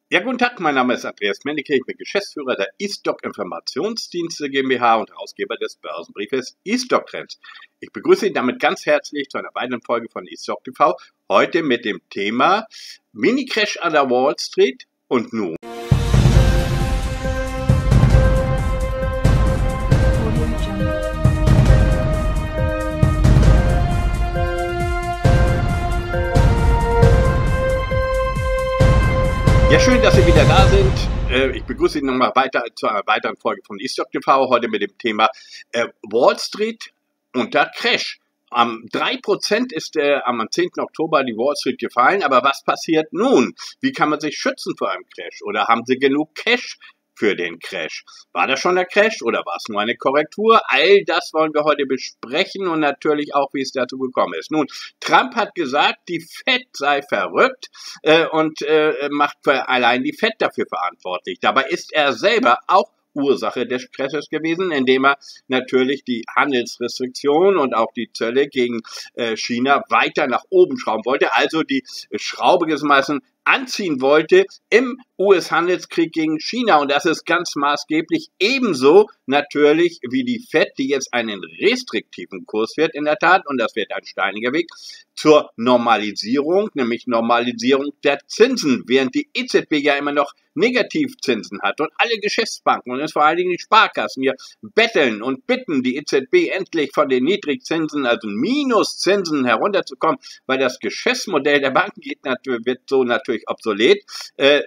Ja, guten Tag, mein Name ist Andreas Mennecke, ich bin Geschäftsführer der EastStock-Informationsdienste GmbH und Herausgeber des Börsenbriefes EastStock-Trends. Ich begrüße Sie damit ganz herzlich zu einer weiteren Folge von EastStockTV, heute mit dem Thema Mini-Crash an der Wall Street und nun. Ja, schön, dass Sie wieder da sind. Ich begrüße Sie nochmal weiter zu einer weiteren Folge von EastStockTV, heute mit dem Thema Wall Street unter Crash. Am 3% ist am 10. Oktober die Wall Street gefallen, aber was passiert nun? Wie kann man sich schützen vor einem Crash? Oder haben Sie genug Cash für den Crash? War das schon der Crash oder war es nur eine Korrektur? All das wollen wir heute besprechen und natürlich auch, wie es dazu gekommen ist. Nun, Trump hat gesagt, die Fed sei verrückt und macht allein die Fed dafür verantwortlich. Dabei ist er selber auch Ursache des Crashes gewesen, indem er natürlich die Handelsrestriktionen und auch die Zölle gegen China weiter nach oben schrauben wollte, also die Schraube gewissermaßen anziehen wollte im US-Handelskrieg gegen China. Und das ist ganz maßgeblich ebenso natürlich wie die Fed, die jetzt einen restriktiven Kurs fährt in der Tat, und das wird ein steiniger Weg, zur Normalisierung, nämlich Normalisierung der Zinsen, während die EZB ja immer noch Negativzinsen hat und alle Geschäftsbanken und vor allen Dingen die Sparkassen hier betteln und bitten die EZB endlich von den Niedrigzinsen, also Minuszinsen herunterzukommen, weil das Geschäftsmodell der Banken wird so natürlich obsolet.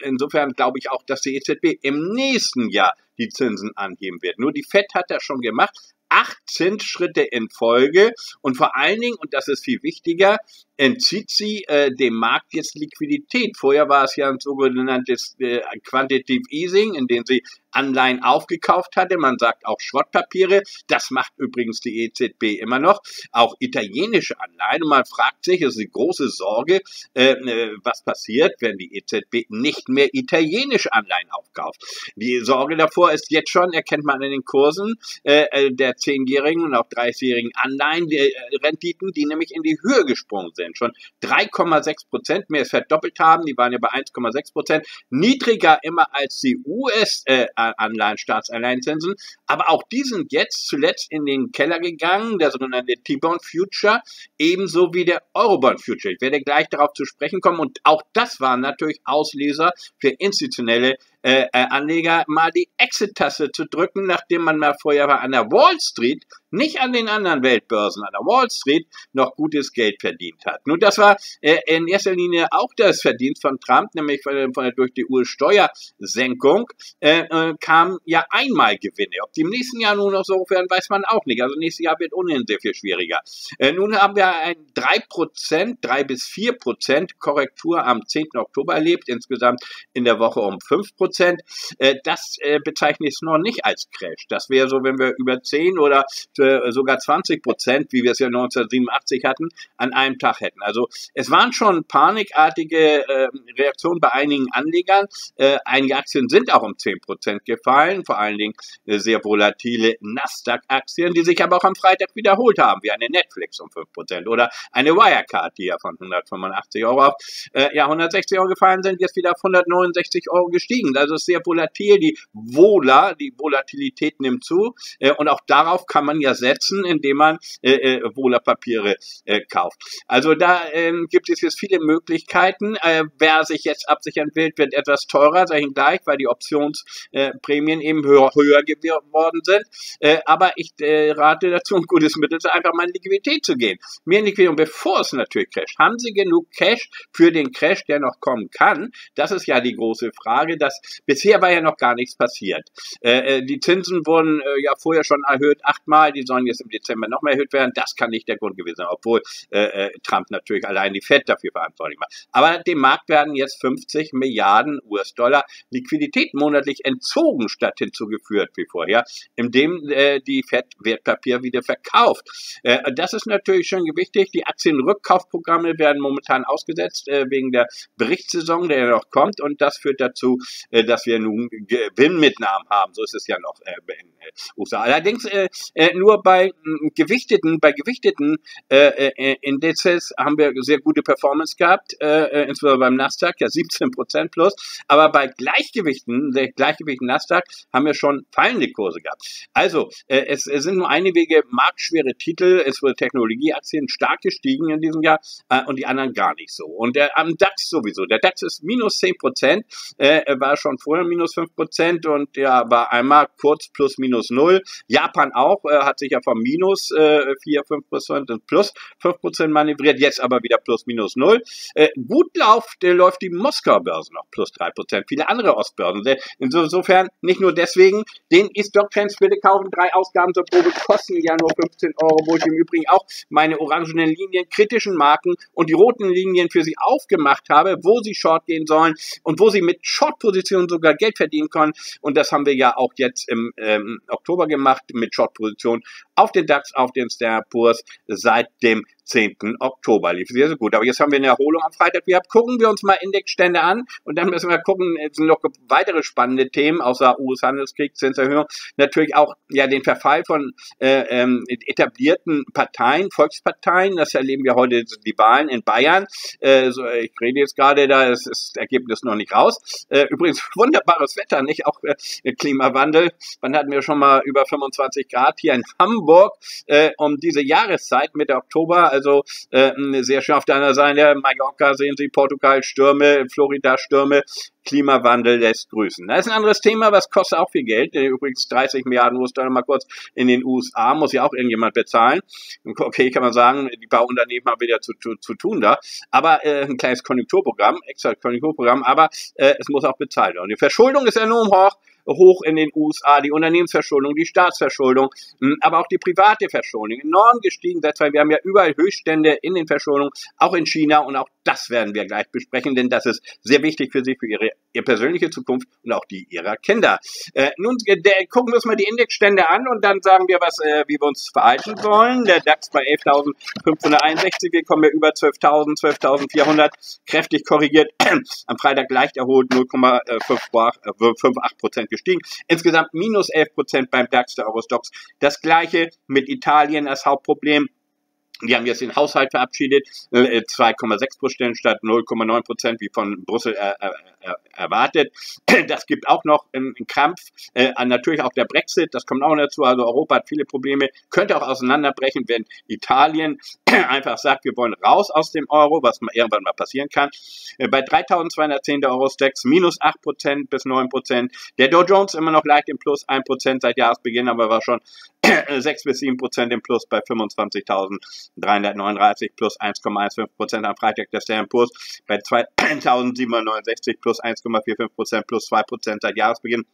Insofern glaube ich auch, dass die EZB im nächsten Jahr die Zinsen anheben wird. Nur die Fed hat das schon gemacht. 8 Zinsschritte in Folge und vor allen Dingen, und das ist viel wichtiger, entzieht sie dem Markt jetzt Liquidität. Vorher war es ja ein sogenanntes Quantitative Easing, in dem sie Anleihen aufgekauft hatte. Man sagt auch Schrottpapiere. Das macht übrigens die EZB immer noch. Auch italienische Anleihen. Und man fragt sich, es ist eine große Sorge, was passiert, wenn die EZB nicht mehr italienische Anleihen aufkauft. Die Sorge davor ist jetzt schon, erkennt man in den Kursen der 10-jährigen und auch 30-jährigen Anleihenrenditen, die nämlich in die Höhe gesprungen sind. Schon 3,6%, mehr als verdoppelt haben, die waren ja bei 1,6%, niedriger immer als die US-Anleihen, Staatsanleihenzinsen, aber auch die sind jetzt zuletzt in den Keller gegangen, der sogenannte T-Bond Future, ebenso wie der Eurobond Future. Ich werde gleich darauf zu sprechen kommen und auch das waren natürlich Auslöser für institutionelle Anleger, mal die Exit-Taste zu drücken, nachdem man mal vorher an der Wall Street, nicht an den anderen Weltbörsen, an der Wall Street noch gutes Geld verdient hat. Nun, das war in erster Linie auch das Verdienst von Trump, nämlich durch die US-Steuersenkung kamen ja einmal Gewinne. Ob die im nächsten Jahr nun noch so werden, weiß man auch nicht. Also nächstes Jahr wird ohnehin sehr viel schwieriger. Nun haben wir ein 3% Korrektur am 10. Oktober erlebt, insgesamt in der Woche um 5%. Das bezeichne ich noch nicht als Crash. Das wäre so, wenn wir über 10 oder sogar 20%, wie wir es ja 1987 hatten, an einem Tag hätten. Also es waren schon panikartige Reaktionen bei einigen Anlegern. Einige Aktien sind auch um 10% gefallen, vor allen Dingen sehr volatile Nasdaq-Aktien, die sich aber auch am Freitag wiederholt haben, wie eine Netflix um 5% oder eine Wirecard, die ja von 185 Euro auf 160 Euro gefallen sind, jetzt wieder auf 169 Euro gestiegen. Also es ist sehr volatil, die Volatilität nimmt zu und auch darauf kann man ja setzen, indem man Vola-Papiere kauft. Also da gibt es jetzt viele Möglichkeiten. Wer sich jetzt absichern will, wird etwas teurer, sage ich Ihnen gleich, weil die Optionsprämien eben höher geworden sind. Aber ich rate dazu, ein gutes Mittel ist einfach mal in Liquidität zu gehen. Mehr in Liquidität, und bevor es natürlich crasht. Haben Sie genug Cash für den Crash, der noch kommen kann? Das ist ja die große Frage. Bisher war ja noch gar nichts passiert. Die Zinsen wurden ja vorher schon erhöht, 8-mal, die sollen jetzt im Dezember noch mehr erhöht werden. Das kann nicht der Grund gewesen sein, obwohl Trump natürlich allein die Fed dafür verantwortlich macht. Aber dem Markt werden jetzt 50 Milliarden US-Dollar Liquidität monatlich entzogen statt hinzugeführt wie vorher, indem die Fed Wertpapier wieder verkauft. Das ist natürlich schon wichtig. Die Aktienrückkaufprogramme werden momentan ausgesetzt wegen der Berichtssaison, der ja noch kommt, und das führt dazu, dass wir nun Gewinnmitnahmen haben. So ist es ja noch in USA. Allerdings nur bei gewichteten Indizes haben wir sehr gute Performance gehabt, insbesondere beim Nasdaq, ja 17% plus, aber bei Gleichgewichten Nasdaq haben wir schon fallende Kurse gehabt. Also, es sind nur einige marktschwere Titel, es wurde Technologieaktien stark gestiegen in diesem Jahr und die anderen gar nicht so. Und am DAX sowieso, der DAX ist minus 10%, war schon vorher minus 5% und ja, war einmal kurz plus minus 0. Japan auch, hat sich ja vom minus 4-5% und plus 5% manövriert, jetzt aber wieder plus minus 0. Gut läuft die Moskauer Börse noch plus 3%, viele andere Ostbörsen. Insofern nicht nur deswegen, den EastStockTrends bitte kaufen, 3 Ausgaben zur Probe kosten ja nur 15 Euro, wo ich im Übrigen auch meine orangenen Linien, kritischen Marken und die roten Linien für Sie aufgemacht habe, wo Sie Short gehen sollen und wo Sie mit Short-Positionen sogar Geld verdienen können. Und das haben wir ja auch jetzt im Oktober gemacht mit Short-Positionen auf den DAX, auf den Standard & Poor's seit dem 10. Oktober. Lief sehr, sehr gut. Aber jetzt haben wir eine Erholung am Freitag gehabt. Gucken wir uns mal Indexstände an und dann müssen wir gucken, es sind noch weitere spannende Themen, außer US-Handelskrieg, Zinserhöhung. Natürlich auch ja den Verfall von etablierten Parteien, Volksparteien. Das erleben wir heute, die Wahlen in Bayern. Ich rede jetzt gerade, da ist das Ergebnis noch nicht raus. Übrigens wunderbares Wetter, nicht? Auch Klimawandel. Wann hatten wir schon mal über 25 Grad hier in Hamburg um diese Jahreszeit, Mitte Oktober. Also sehr schön auf der anderen Seite. Mallorca sehen Sie, Portugal Stürme, Florida Stürme. Klimawandel lässt grüßen. Das ist ein anderes Thema, was kostet auch viel Geld. Übrigens 30 Milliarden US-Dollar mal kurz in den USA, muss ja auch irgendjemand bezahlen. Okay, kann man sagen, die Bauunternehmen haben wieder zu tun da. Aber ein kleines Konjunkturprogramm, extra Konjunkturprogramm, aber es muss auch bezahlt werden. Die Verschuldung ist enorm hoch in den USA, die Unternehmensverschuldung, die Staatsverschuldung, aber auch die private Verschuldung enorm gestiegen. Wir haben ja überall Höchststände in den Verschuldungen, auch in China, und auch das werden wir gleich besprechen, denn das ist sehr wichtig für Sie, für Ihre persönliche Zukunft und auch die Ihrer Kinder. Nun gucken wir uns mal die Indexstände an und dann sagen wir, wie wir uns verhalten sollen. Der DAX bei 11.561, wir kommen ja über 12.000, 12.400, kräftig korrigiert, am Freitag leicht erholt, 0,58% gestiegen. Insgesamt minus 11% beim DAX, der Eurostoxx. Das gleiche mit Italien als Hauptproblem. Die haben jetzt den Haushalt verabschiedet, 2,6% statt 0,9%, wie von Brüssel erwartet. Das gibt auch noch einen Krampf. Natürlich auch der Brexit, das kommt auch dazu. Also Europa hat viele Probleme, könnte auch auseinanderbrechen, wenn Italien einfach sagt, wir wollen raus aus dem Euro, was irgendwann mal passieren kann. Bei 3.210 der Eurostoxx minus 8% bis 9%. Der Dow Jones immer noch leicht im Plus, 1% seit Jahresbeginn, aber war schon 6 bis 7% im Plus bei 25.339 plus 1,15% am Freitag. Der Standard & Poor's bei 2.769 plus 1,45% plus 2% seit Jahresbeginn.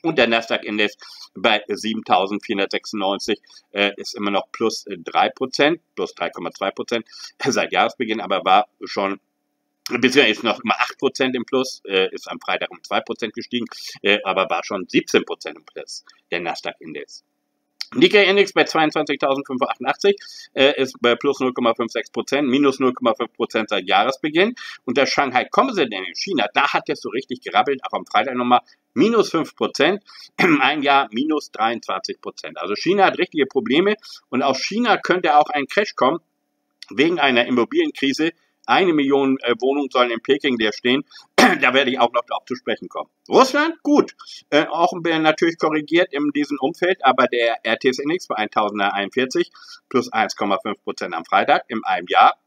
Und der Nasdaq-Index bei 7.496 ist immer noch plus 3%, plus 3,2% seit Jahresbeginn, aber war schon, bisher ist noch mal 8% im Plus, ist am Freitag um 2% gestiegen, aber war schon 17% im Plus, der Nasdaq-Index. Nikkei-Index bei 22.588 ist bei plus 0,56%, minus 0,5% seit Jahresbeginn. Und der Shanghai Composite in China, da hat es so richtig gerabbelt, auch am Freitag nochmal minus 5%, im einen Jahr minus 23%. Also China hat richtige Probleme und aus China könnte auch ein Crash kommen wegen einer Immobilienkrise. 1 Million Wohnungen sollen in Peking leer stehen. Da werde ich auch noch darauf zu sprechen kommen. Russland, gut. Auch natürlich korrigiert in diesem Umfeld, aber der RTS-Index bei 1041 plus 1,5% am Freitag im einem Jahr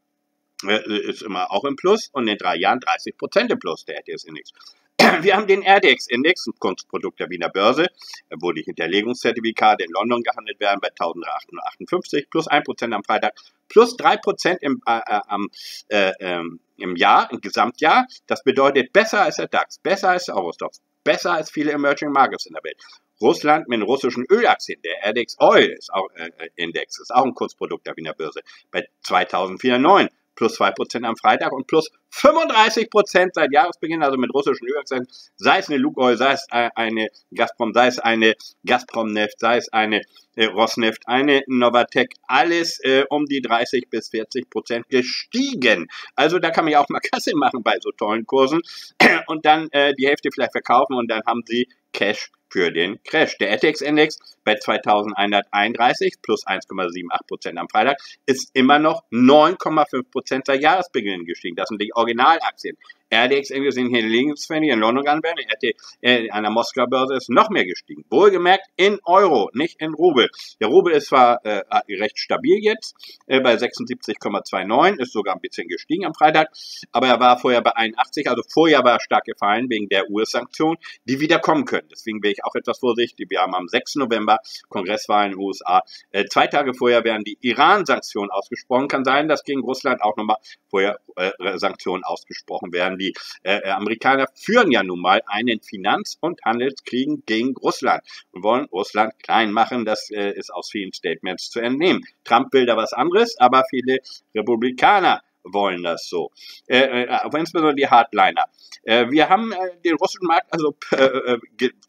ist immer auch im Plus und in 3 Jahren 30% im Plus, der RTS-Index. Wir haben den RDX-Index, ein Kunstprodukt der Wiener Börse, wo die Hinterlegungszertifikate in London gehandelt werden, bei 1.858, plus 1% am Freitag, plus 3% im Jahr, im Gesamtjahr. Das bedeutet besser als der DAX, besser als der Eurostoxx, besser als viele Emerging Markets in der Welt. Russland mit den russischen Ölaktien, der RDX Oil ist auch, Index, ist auch ein Kunstprodukt der Wiener Börse, bei 2.409. Plus 2% am Freitag und plus 35% seit Jahresbeginn, also mit russischen Ölwerken, sei es eine Lukoil, sei es eine Gazprom, sei es eine Gazprom-Neft, sei es eine Rosneft, eine Novatek, alles um die 30-40% gestiegen. Also da kann man ja auch mal Kasse machen bei so tollen Kursen und dann die Hälfte vielleicht verkaufen und dann haben sie Cash für den Crash. Der ATX-Index bei 2131 plus 1,78% am Freitag ist immer noch 9,5% seit Jahresbeginn gestiegen. Das sind die Originalaktien. RDX-Index in links, wenn die in London gegangen werden, an der Moskauer Börse ist noch mehr gestiegen. Wohlgemerkt in Euro, nicht in Rubel. Der Rubel ist zwar recht stabil jetzt, bei 76,29, ist sogar ein bisschen gestiegen am Freitag, aber er war vorher bei 81, also vorher war er stark gefallen wegen der US-Sanktionen, die wieder kommen können. Deswegen wäre ich auch etwas vorsichtig. Wir haben am 6. November Kongresswahlen in den USA. 2 Tage vorher werden die Iran-Sanktionen ausgesprochen. Kann sein, dass gegen Russland auch nochmal vorher Sanktionen ausgesprochen werden. Die Amerikaner führen ja nun mal einen Finanz- und Handelskrieg gegen Russland und wollen Russland klein machen. Das ist aus vielen Statements zu entnehmen. Trump will da was anderes, aber viele Republikaner wollen das so. Insbesondere die Hardliner. Wir haben den russischen Markt also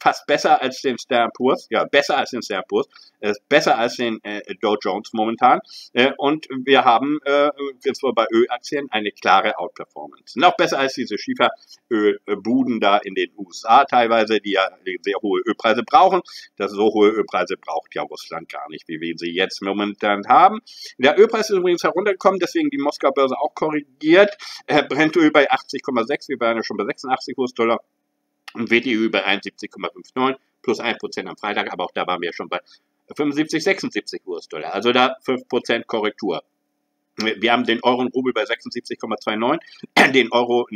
fast besser als den Standard Poor's, ja, besser als den Standard Poor's, besser als den Dow Jones momentan. Und wir haben jetzt bei Ölaktien eine klare Outperformance. Noch besser als diese Schieferölbuden da in den USA teilweise, die ja sehr hohe Ölpreise brauchen. Das so hohe Ölpreise braucht ja Russland gar nicht, wie wir sie jetzt momentan haben. Der Ölpreis ist übrigens heruntergekommen, deswegen die Moskauer Börse auch korrigiert. Brentöl bei 80,6, wir waren ja schon bei 86 US-Dollar und WTI bei 71,59 plus 1% am Freitag, aber auch da waren wir schon bei 75, 76 US-Dollar, also da 5% Korrektur. Wir haben den Euro und Rubel bei 76,29, den Euro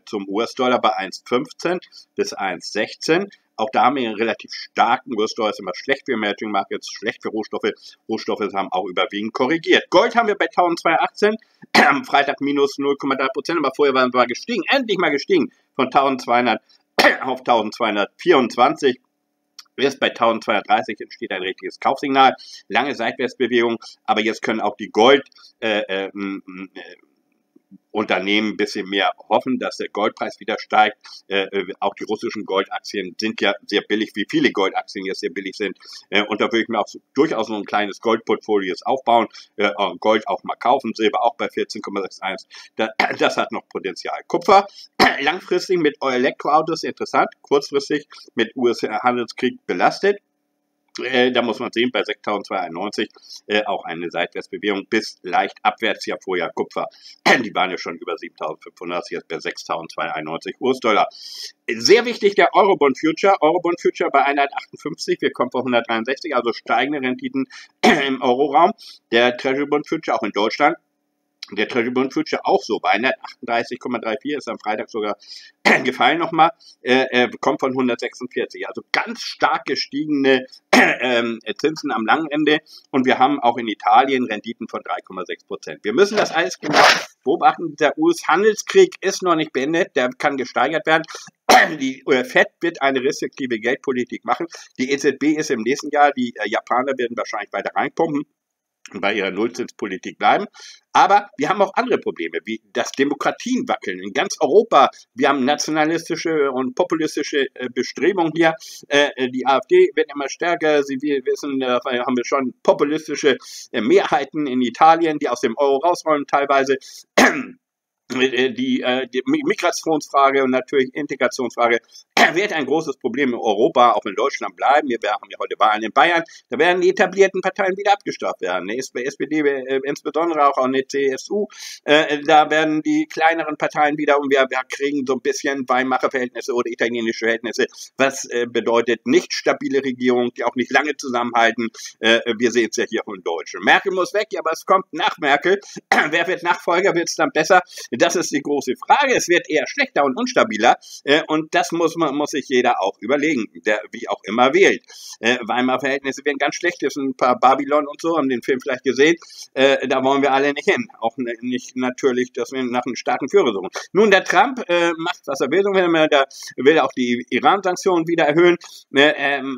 zum US-Dollar bei 1,15 bis 1,16. Auch da haben wir einen relativ starken US-Dollar, ist immer schlecht für Emerging Markets, schlecht für Rohstoffe. Rohstoffe haben auch überwiegend korrigiert. Gold haben wir bei 1218, am Freitag minus 0,3%, aber vorher waren wir gestiegen, endlich mal gestiegen, von 1200 auf 1224. Erst bei 1230 entsteht ein richtiges Kaufsignal, lange Seitwärtsbewegung, aber jetzt können auch die Unternehmen ein bisschen mehr hoffen, dass der Goldpreis wieder steigt. Auch die russischen Goldaktien sind ja sehr billig, wie viele Goldaktien jetzt sehr billig sind. Und da würde ich mir auch durchaus so ein kleines Goldportfolio jetzt aufbauen. Gold auch mal kaufen, Silber auch bei 14,61. Das hat noch Potenzial. Kupfer langfristig mit Elektroautos interessant, kurzfristig mit US-Handelskrieg belastet. Da muss man sehen, bei 6.291 auch eine Seitwärtsbewegung bis leicht abwärts, ja vorher Kupfer. Die waren ja schon über 7.500, jetzt bei 6.291 US-Dollar. Sehr wichtig der Eurobond Future. Eurobond Future bei 158, wir kommen von 163, also steigende Renditen im Euroraum. Der Treasury Bond Future auch in Deutschland. Der Treasury Bond Future auch so bei 138,34, ist am Freitag sogar gefallen nochmal, kommt von 146. Also ganz stark gestiegene Zinsen am langen Ende und wir haben auch in Italien Renditen von 3,6%. Wir müssen das alles genau beobachten. Der US-Handelskrieg ist noch nicht beendet, der kann gesteigert werden. Die FED wird eine restriktive Geldpolitik machen. Die EZB ist im nächsten Jahr, die Japaner werden wahrscheinlich weiter reinpumpen und bei ihrer Nullzinspolitik bleiben. Aber wir haben auch andere Probleme, wie das Demokratien wackeln in ganz Europa. Wir haben nationalistische und populistische Bestrebungen hier. Die AfD wird immer stärker. Sie wissen, haben wir schon populistische Mehrheiten in Italien, die aus dem Euro rausrollen teilweise. Die Migrationsfrage und natürlich Integrationsfrage wird ein großes Problem in Europa, auch in Deutschland bleiben. Wir haben ja heute Wahlen in Bayern. Da werden die etablierten Parteien wieder abgestraft werden. Die SPD, insbesondere auch eine CSU. Da werden die kleineren Parteien wieder und wir kriegen so ein bisschen Weimarer Verhältnisse oder italienische Verhältnisse. Was bedeutet nicht stabile Regierung, die auch nicht lange zusammenhalten. Wir sehen es ja hier von Deutschen. Merkel muss weg, ja, aber es kommt nach Merkel. Wer wird Nachfolger? Wird es dann besser? Das ist die große Frage. Es wird eher schlechter und unstabiler und das muss sich jeder auch überlegen, der wie auch immer wählt. Weimarer Verhältnisse werden ganz schlecht. Das sind ein paar Babylon und so, haben den Film vielleicht gesehen. Da wollen wir alle nicht hin. Auch nicht natürlich, dass wir nach einem starken Führer suchen. Nun, der Trump macht, was er will. Der will auch die Iran-Sanktionen wieder erhöhen.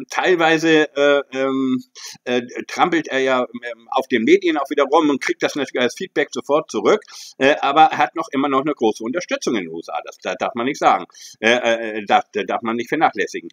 Teilweise trampelt er ja auf den Medien auch wieder rum und kriegt das natürlich als Feedback sofort zurück. Aber er hat noch immer noch eine große Unterstützung in den USA. Das darf man nicht sagen. Darf man nicht vernachlässigen.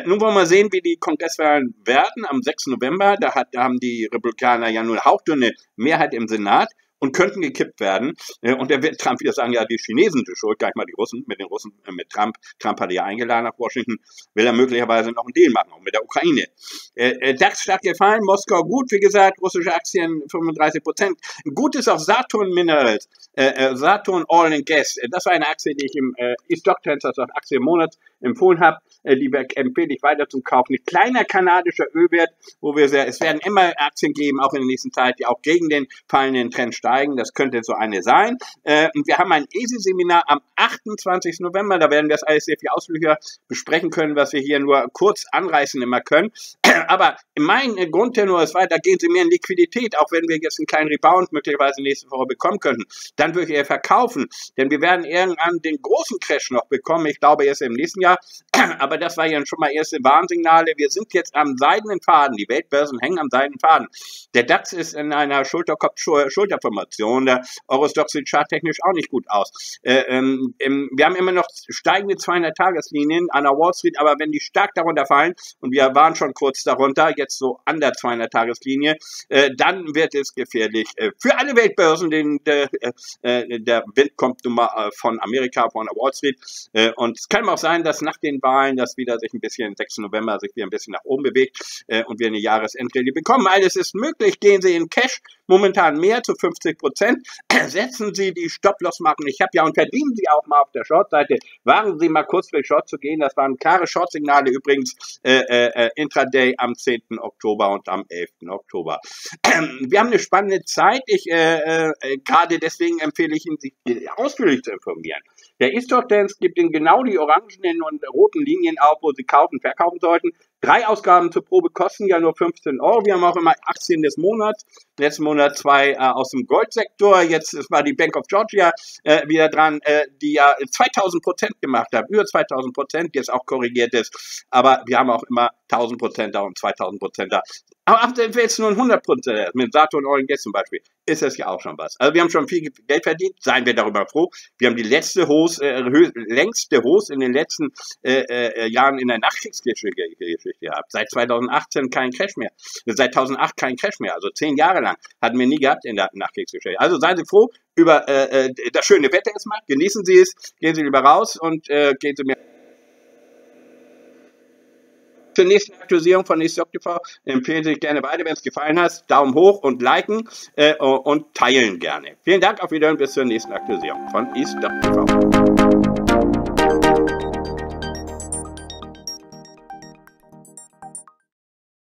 Nun wollen wir sehen, wie die Kongresswahlen werden am 6. November. Da haben die Republikaner ja nur eine hauchdünne Mehrheit im Senat und könnten gekippt werden. Und da wird Trump wieder sagen, ja, die Chinesen sind schuld, gleich mal die Russen, mit Trump. Trump hat ja eingeladen nach Washington, will er möglicherweise noch einen Deal machen, auch mit der Ukraine. DAX stark gefallen, Moskau gut, wie gesagt, russische Aktien 35%. Gut ist auch Saturn Minerals, Saturn Oil and Gas. Das war eine Aktie, die ich im EastStockTV, also Aktie im Monat, empfohlen habe. Die empfehle ich weiter zum Kaufen. Ein kleiner kanadischer Ölwert, es werden immer Aktien geben, auch in der nächsten Zeit, die auch gegen den fallenden Trend steigen. Das könnte so eine sein. Wir haben ein ESI-Seminar am 28. November. Da werden wir das alles sehr viel ausführlicher besprechen können, was wir hier nur kurz anreißen immer können. Aber mein Grundtenor ist weiter, gehen Sie mehr in Liquidität, auch wenn wir jetzt einen kleinen Rebound möglicherweise nächste Woche bekommen könnten. Dann würde ich eher verkaufen, denn wir werden irgendwann den großen Crash noch bekommen. Ich glaube erst im nächsten Jahr. Aber das war ja schon mal erste Warnsignale. Wir sind jetzt am seidenen Faden. Die Weltbörsen hängen am seidenen Faden. Der DAX ist in einer Schulterformation. Der Eurostoxx sieht charttechnisch auch nicht gut aus. Wir haben immer noch steigende 200-Tageslinien an der Wall Street, aber wenn die stark darunter fallen, und wir waren schon kurz darunter, jetzt so an der 200-Tageslinie, dann wird es gefährlich für alle Weltbörsen. Der Wind kommt nun mal von Amerika, von der Wall Street. Und es kann auch sein, dass nach den Wahlen das wieder sich ein bisschen, 6. November, sich wieder ein bisschen nach oben bewegt und wir eine Jahresendrallye bekommen. Alles ist möglich. Gehen Sie in Cash, momentan mehr zu 50%. Setzen Sie die Stop-Loss-Marken. Ich habe ja, und verdienen Sie auch mal auf der Short-Seite. Wagen Sie mal kurz für Short zu gehen. Das waren klare Short-Signale übrigens Intraday am 10. Oktober und am 11. Oktober. Wir haben eine spannende Zeit. Gerade deswegen empfehle ich Ihnen, sich ausführlich zu informieren. Der EastStockTV gibt Ihnen genau die orangenen und roten Linien auf, wo Sie kaufen, verkaufen sollten. 3 Ausgaben zur Probe kosten ja nur 15 Euro. Wir haben auch immer Aktien des Monats. Letzten Monat 2 aus dem Goldsektor. Jetzt war die Bank of Georgia wieder dran, die ja 2000% gemacht hat. Über 2000%, jetzt auch korrigiert ist. Aber wir haben auch immer 1000%er und 2000%er. Aber wenn jetzt nur ein 100% mit Saturn Oil and Gas zum Beispiel, ist das ja auch schon was. Also wir haben schon viel Geld verdient, seien wir darüber froh. Wir haben die längste Hochs in den letzten Jahren in der Nachkriegsgeschichte gehabt. Seit 2018 kein Crash mehr. Seit 2008 kein Crash mehr. Also 10 Jahre lang hatten wir nie gehabt in der Nachkriegsgeschichte. Also seien Sie froh über das schöne Wetter es macht. Genießen Sie es, gehen Sie lieber raus und gehen Sie mehr. Zur nächsten Aktualisierung von EastStockTV empfehlen Sie sich gerne weiter, wenn es gefallen hat. Daumen hoch und liken und teilen gerne. Vielen Dank, auf Wiedersehen, bis zur nächsten Aktualisierung von EastStockTV.